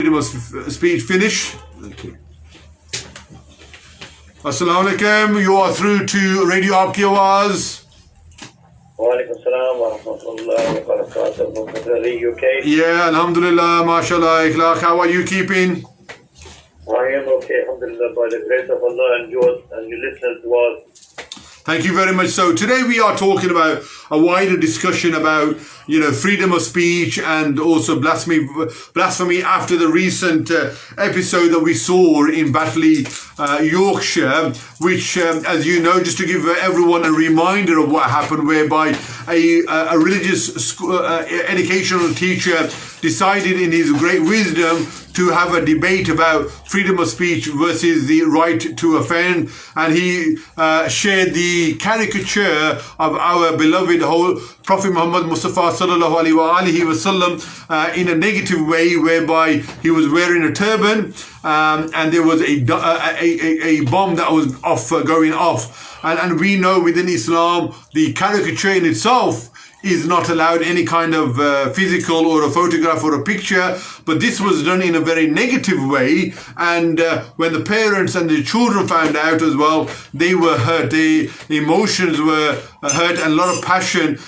freedom of speech finish. Thank you. Assalamu alaikum. You are through to Radio Aapki Awaaz. Walaikum assalam wa rahmatullahi wa barakatuh. UK? Yeah, alhamdulillah, mashallah, Aklaq. How are you keeping? I am okay, alhamdulillah, by the grace of Allah and yours and your listeners' du'as. Thank you very much. So today we are talking about a wider discussion about, freedom of speech and also blasphemy after the recent episode that we saw in Batley, Yorkshire, which, as you know, just to give everyone a reminder of what happened, whereby a religious educational teacher decided in his great wisdom to have a debate about freedom of speech versus the right to offend, and he shared the caricature of our beloved whole Prophet Muhammad Mustafa sallallahu alaihi wasallam in a negative way, whereby he was wearing a turban and there was a bomb that was going off, and we know within Islam the caricature in itself is not allowed any kind of physical or a photograph or a picture, but this was done in a very negative way, and when the parents and the children found out as well, they were hurt, the emotions were hurt, and a lot of passion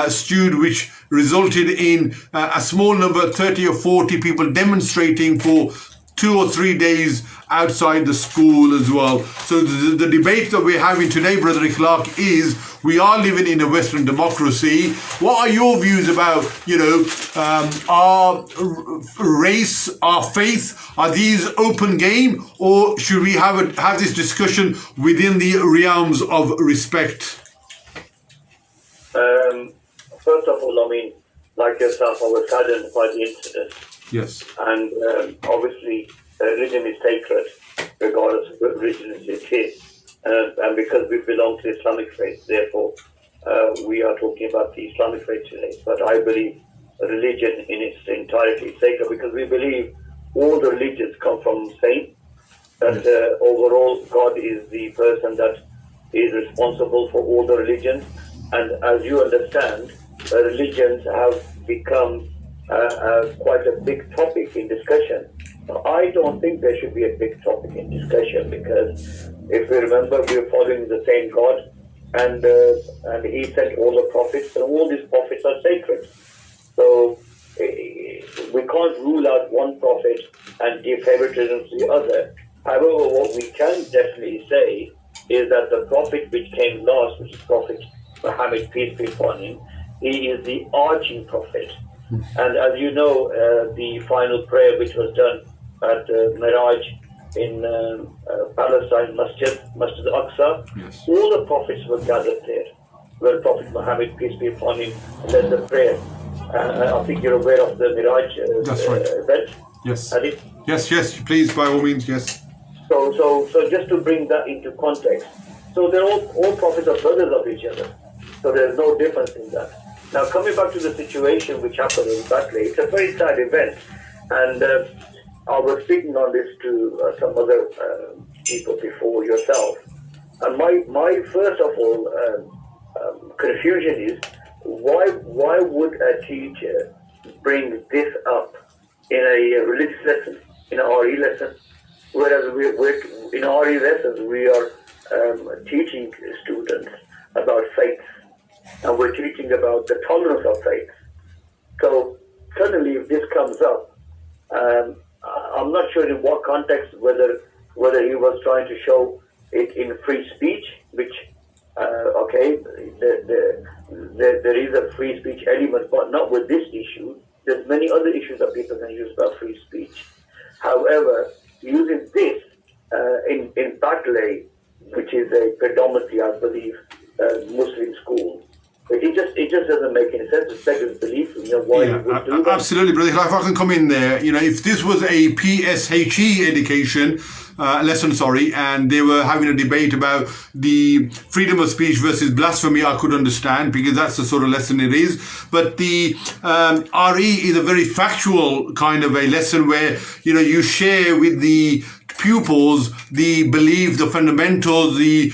stewed, which resulted in a small number, 30 or 40 people demonstrating for 2 or 3 days outside the school as well. So the debate that we're having today, Brother Aklaq, is we are living in a Western democracy. What are your views about, our race, our faith? Are these open game, or should we have this discussion within the realms of respect? First of all, like yourself, I was saddened by the incident. Yes. And obviously, religion is sacred, regardless of what religion it is. And because we belong to the Islamic faith, therefore, we are talking about the Islamic faith today. But I believe religion in its entirety is sacred, because we believe all the religions come from the same. That overall, God is the person that is responsible for all the religions. And as you understand, religions have become quite a big topic in discussion. I don't think there should be a big topic in discussion, because if we remember, we are following the same God, and He sent all the prophets, and all these prophets are sacred. So we can't rule out one prophet and give favoritism to the other. However, what we can definitely say is that the prophet which came last, which is Prophet Muhammad, peace be upon him, he is the arching prophet. And as you know, the final prayer which was done at Miraj in Palestine, Masjid Aqsa, yes, all the prophets were gathered there, where Prophet Muhammad, peace be upon him, led the prayer. I think you're aware of the Miraj that's right. event. Yes. Yes, please, by all means, yes. So just to bring that into context, so they're all prophets are brothers of each other. So there's no difference in that. Now, coming back to the situation which happened in Batley, it's a very sad event, and I was speaking on this to some other people before yourself. And my first of all confusion is, why would a teacher bring this up in a religious lesson, in an RE lesson, whereas we're in RE lessons we are teaching students about faith, and we're teaching about the tolerance of faith. So suddenly, if this comes up, I'm not sure in what context, whether he was trying to show it in free speech, which there is a free speech element, but not with this issue. There's many other issues that people can use about free speech. However, using this in Batley, which is a predominantly, I believe, Muslim school, it just doesn't make any sense. It's beggars belief, why you would do that. Absolutely, brother. If I can come in there, if this was a PSHE education lesson, and they were having a debate about the freedom of speech versus blasphemy, I could understand, because that's the sort of lesson it is. But the RE is a very factual kind of a lesson where, you share with the pupils the belief, the fundamentals, the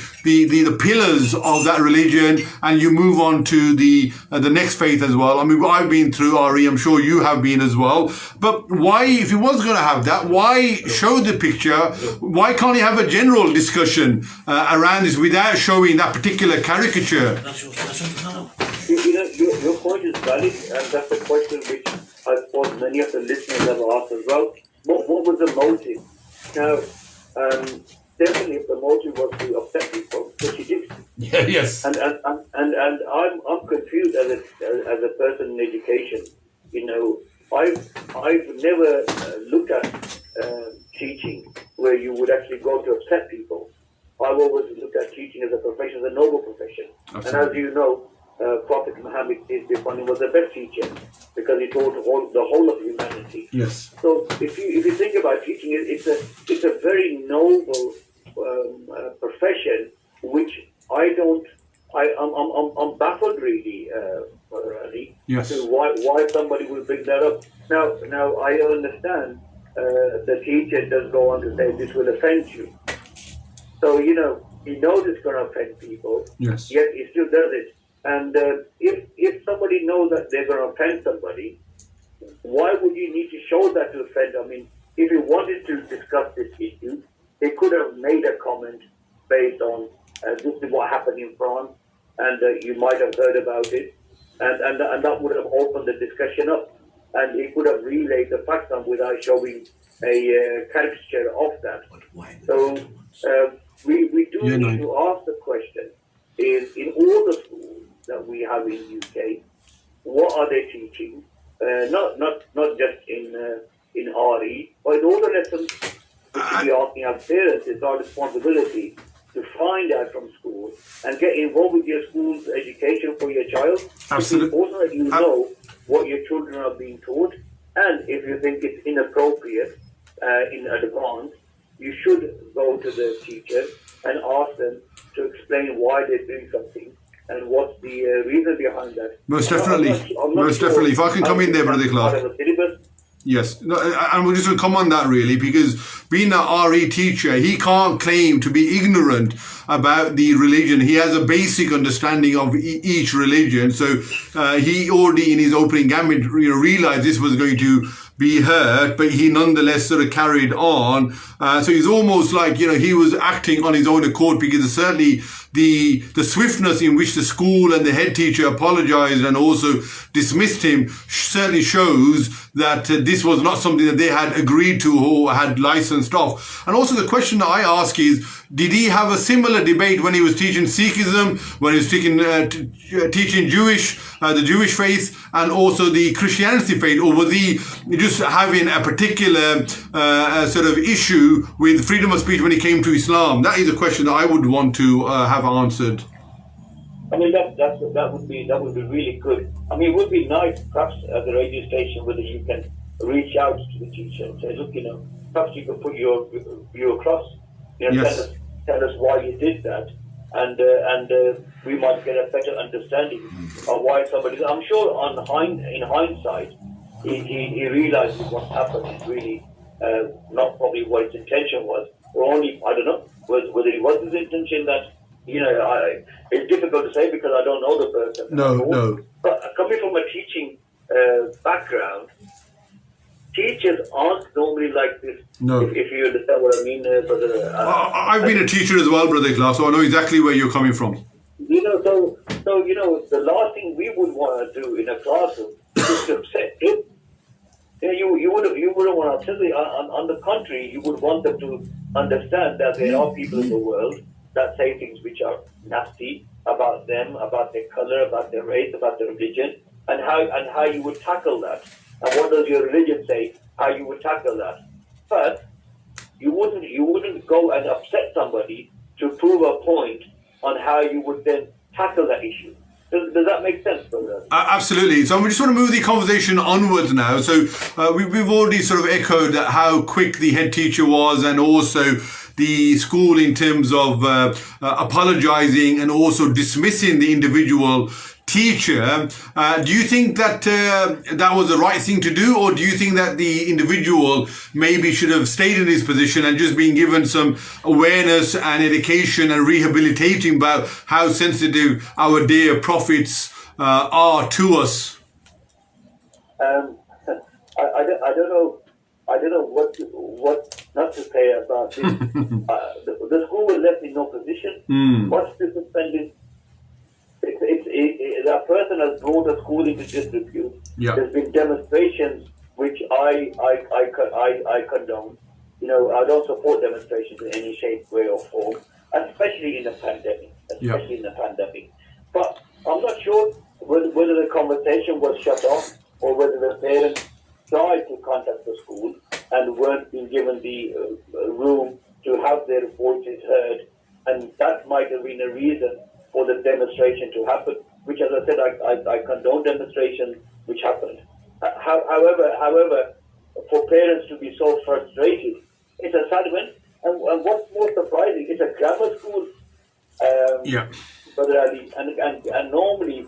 pillars of that religion, and you move on to the next faith as well. I mean, I've been through RE, I'm sure you have been as well. But why, if he was going to have that, why show the picture? Why can't he have a general discussion around this without showing that particular caricature? Your point is valid, and that's a question which I suppose many of the listeners have asked as well. What was the motive? Now, definitely, if the motive was to upset people, which he did. Yeah, yes. And I'm confused as a person in education. You know, I've never looked at teaching where you would actually go to upset people. I've always looked at teaching as a profession, as a noble profession. Absolutely. And as you know, Prophet Muhammad was the best teacher because he taught the whole of humanity. Yes. So if you think about teaching, it's a very noble profession, which I'm baffled really, Brother Ali, yes, to why somebody would bring that up. Now I understand the teacher does go on to say this will offend you. So he knows it's going to offend people. Yes. Yet he still does it. And if somebody knows that they're going to offend somebody, why would you need to show that to offend? I mean, if he wanted to discuss this issue, he could have made a comment based on this is what happened in France, and you might have heard about it, and that would have opened the discussion up, and he could have relayed the facts on without showing a caricature of that. So we do need to ask the question: is in all the schools that we have in UK, what are they teaching? Not just in RE, but in all the lessons. Which we asking our parents, it's our responsibility to find out from school and get involved with your school's education for your child. Absolutely. It's important that you know what your children are being taught, and if you think it's inappropriate in advance, you should go to the teacher and ask them to explain why they're doing something and what's the reason behind that. Most definitely. Most definitely. If I can come in there, Brother Clark. Yes, no, and we're just going to come on that really, because being an RE teacher, he can't claim to be ignorant about the religion. He has a basic understanding of each religion. So he already in his opening gambit realized this was going to be heard, but he nonetheless sort of carried on. So he's almost like, he was acting on his own accord, because certainly the swiftness in which the school and the head teacher apologized and also dismissed him certainly shows that this was not something that they had agreed to or had licensed off. And also the question that I ask is, did he have a similar debate when he was teaching Sikhism, when he was teaching the Jewish faith, and also the Christianity faith, or was he just having a particular sort of issue with freedom of speech when he came to Islam? That is a question that I would want to have answered. I mean, that would be really good. I mean, it would be nice, perhaps at the radio station, whether you can reach out to the teacher and say, look, perhaps you can put your view across. Yes. Tell us why you did that, and we might get a better understanding of why somebody. I'm sure in hindsight, he realizes what's happened is really not probably what his intention was, or only, I don't know whether it was his intention that. It's difficult to say because I don't know the person. No. But coming from a teaching background, teachers aren't normally like this. No. If you understand what I mean, Brother. I've been a teacher as well, Brother Aklaq, so I know exactly where you're coming from. So the last thing we would want to do in a classroom is to upset kids. You wouldn't want to upset them. On the contrary, you would want them to understand that there are people in the world that say things which are nasty about them, about their color, about their race, about their religion, and how you would tackle that. And what does your religion say? How you would tackle that? But you wouldn't go and upset somebody to prove a point on how you would then tackle that issue. Does that make sense, brother? Absolutely. So we just want to move the conversation onwards now. So we've already sort of echoed how quick the head teacher was, and also the school in terms of apologizing and also dismissing the individual teacher. Do you think that that was the right thing to do, or do you think that the individual maybe should have stayed in his position and just been given some awareness and education and rehabilitating about how sensitive our dear prophets are to us? I don't know. I don't know what not to say about this. The school was left in no position. What's the suspended? That person has brought a school into disrepute. Yeah. There's been demonstrations which I condone. You know, I don't support demonstrations in any shape, way, or form, especially in a pandemic. But I'm not sure whether the conversation was shut off or whether the parents tried to contact the school and weren't being given the room to have their voices heard, and that might have been a reason for the demonstration to happen, which, as I said, I condone demonstrations which happened. However, for parents to be so frustrated, it's a sad one. And what's more surprising, it's a grammar school, Brother Ali, and normally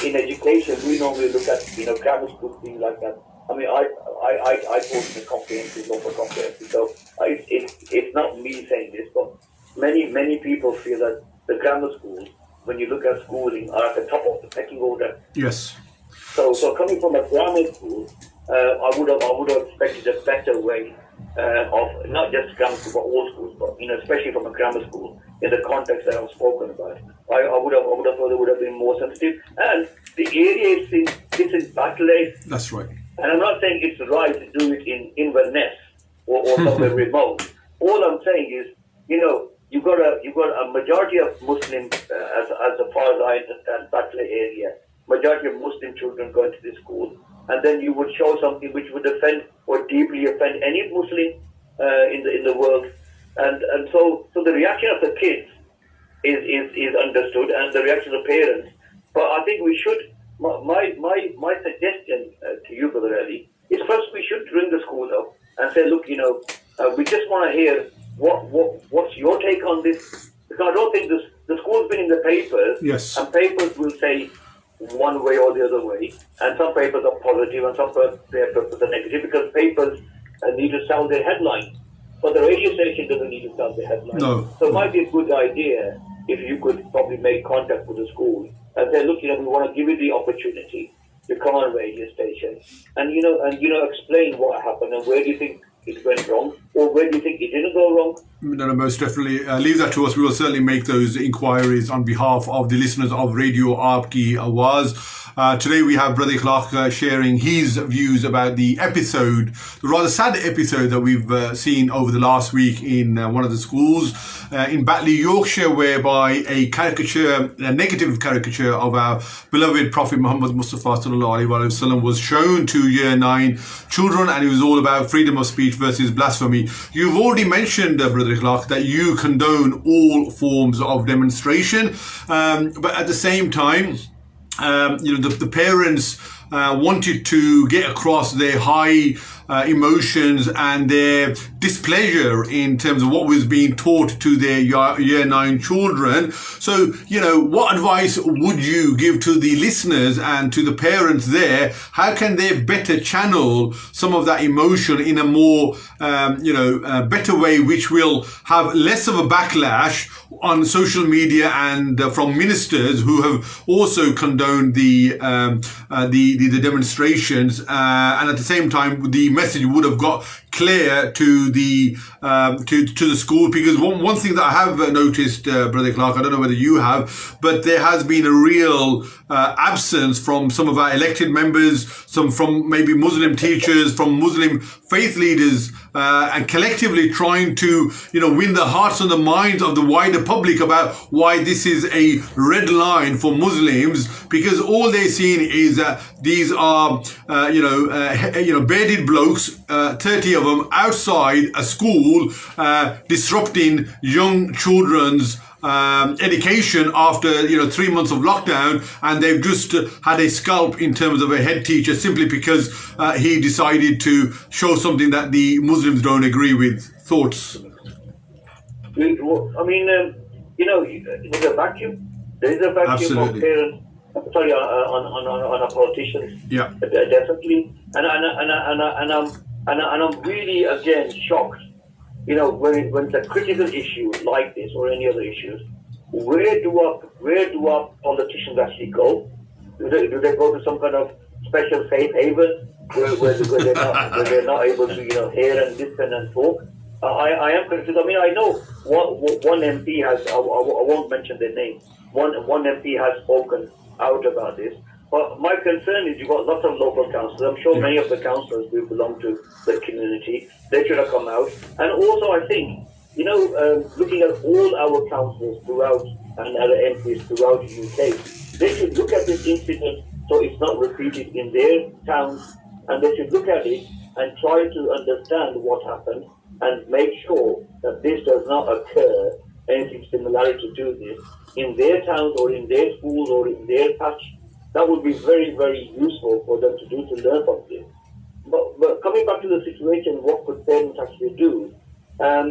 in education we normally look at grammar school things like that. I mean, I taught in a comprehensive, local comprehensive, so it's not me saying this, but many people feel that the grammar schools, when you look at schooling, are at the top of the pecking order. Yes. So coming from a grammar school, I would have expected a better way of not just grammar school, but all schools, but especially from a grammar school in the context that I've spoken about. I would have thought it would have been more sensitive. And the area is in Aklaq. That's right. And I'm not saying it's right to do it in Inverness or somewhere remote. All I'm saying is, you've got a majority of Muslims, as far as I understand, Aklaq area, majority of Muslim children going to this school, and then you would show something which would offend or deeply offend any Muslim in the world, and so the reaction of the kids is understood, and the reaction of the parents. But I think we should. My suggestion to you, Brother Ali, is first we should ring the school up and say, look, we just want to hear what's your take on this, because I don't think the school's been in the papers, yes, and papers will say one way or the other way, and some papers are positive and some papers are negative, because papers need to sell their headline, but the radio station doesn't need to sell their headline. No. So it might be a good idea if you could probably make contact with the school and say, look, we want to give you the opportunity to come on a radio station and explain what happened and where do you think it went wrong, or where do you think it didn't go wrong? No, most definitely. Leave that to us. We will certainly make those inquiries on behalf of the listeners of Radio Aapki Awaaz. Today we have Brother Aklaq sharing his views about the episode, the rather sad episode that we've seen over the last week in one of the schools in Batley, Yorkshire, whereby a negative caricature of our beloved Prophet Muhammad Mustafa sallallahu alaihi wasallam was shown to Year 9 children, and it was all about freedom of speech versus blasphemy. You've already mentioned, Brother Aklaq, that you condone all forms of demonstration, but at the same time, the parents wanted to get across their high emotions and their displeasure in terms of what was being taught to their Year 9 children. So, what advice would you give to the listeners and to the parents there? How can they better channel some of that emotion in a more, better way, which will have less of a backlash on social media and from ministers who have also condoned the demonstrations, and at the same time the message would have got clear to the school? Because one thing that I have noticed, Brother Aklaq, I don't know whether you have, but there has been a real absence from some of our elected members, some from maybe Muslim teachers, from Muslim faith leaders, and collectively trying to win the hearts and the minds of the wider public about why this is a red line for Muslims, because all they're seeing is that these are bearded blokes, 30 of them outside a school, disrupting young children's education after 3 months of lockdown, and they've just had a scalp in terms of a head teacher simply because he decided to show something that the Muslims don't agree with. Thoughts? I mean, there's a vacuum. There is a vacuum of parents sorry, on our politicians. Yeah. Definitely, and I'm really again shocked. You know, when it's a critical issue like this or any other issues, where do our politicians actually go? Do they go to some kind of special safe haven where they're not able to hear and listen and talk? I am confused. I mean, I know one MP has. I won't mention their name. One MP has spoken out about this. But my concern is you've got lots of local councils. I'm sure many of the councillors who belong to the community, they should have come out. And also, I think, looking at all our councillors throughout and other MPs throughout the UK, they should look at this incident so it's not repeated in their towns, and they should look at it and try to understand what happened and make sure that this does not occur, anything similarity to this, in their towns or in their schools or in their patch. That would be very, very useful for them to do, to learn from this. But coming back to the situation, what could parents actually do? I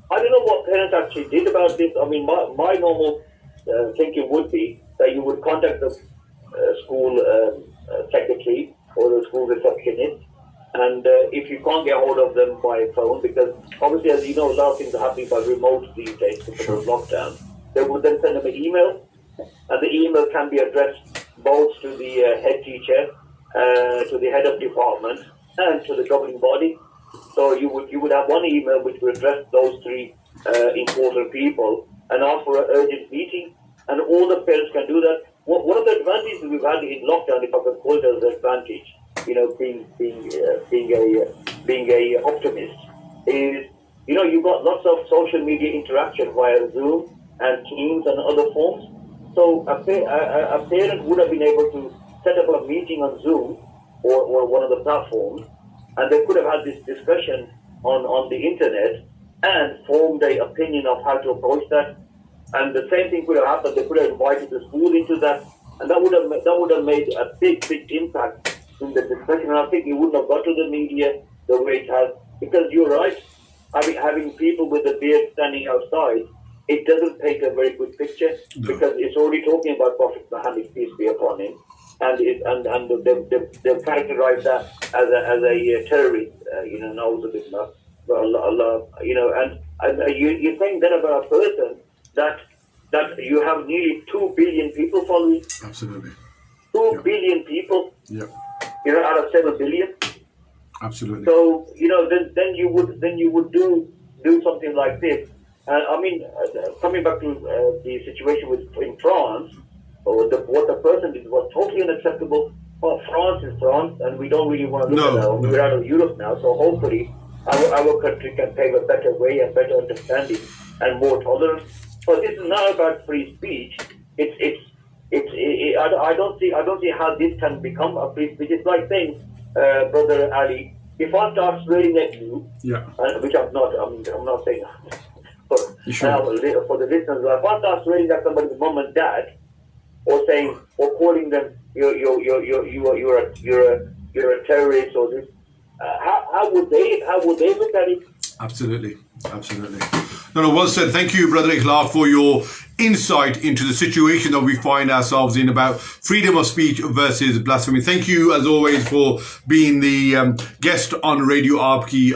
don't know what parents actually did about this. I mean, my normal thinking would be that you would contact the school secretary or the school receptionist, and if you can't get hold of them by phone, because obviously, as you know, a lot of things are happening by remote these days because of lockdown, they would then send them an email, and the email can be addressed both to the head teacher, to the head of department, and to the governing body. So you would have one email which would address those three important people and ask for an urgent meeting, and all the parents can do that. One of the advantages we've had in lockdown, if I can call it as an advantage, being a optimist, is you've got lots of social media interaction via Zoom and Teams and other forms. So a parent would have been able to set up a meeting on Zoom or one of the platforms, and they could have had this discussion on the internet and formed an opinion of how to approach that. And the same thing could have happened. They could have invited the school into that, and that would have made a big impact in the discussion. And I think it wouldn't have got to the media the way it has, because you're right. Having people with a beard standing outside, it doesn't paint a very good picture, because it's already talking about Prophet Muhammad, peace be upon him, and they've characterized that as a terrorist, na'udzubillah, Allah, and you're saying then about a person that you have nearly 2 billion people following. Absolutely. 2 billion people. Yeah. Out of 7 billion. Absolutely. So then you would do something like this. Coming back to the situation in France, what the person did was totally unacceptable. Well, France is France, and we don't really want to look at that. We're out of Europe now, so hopefully our country can pave a better way and better understanding and more tolerance. But this is not about free speech. I don't see how this can become a free speech. It's like saying, Brother Ali, if I start swearing at you, which I'm not. I'm not saying. For the listeners, if I start swearing at somebody's mom and dad, or calling them you're a terrorist, or this, how would they look at it? Absolutely. No, well said. Thank you, Brother Aklaq, for your insight into the situation that we find ourselves in about freedom of speech versus blasphemy. Thank you, as always, for being the guest on Radio Aapki.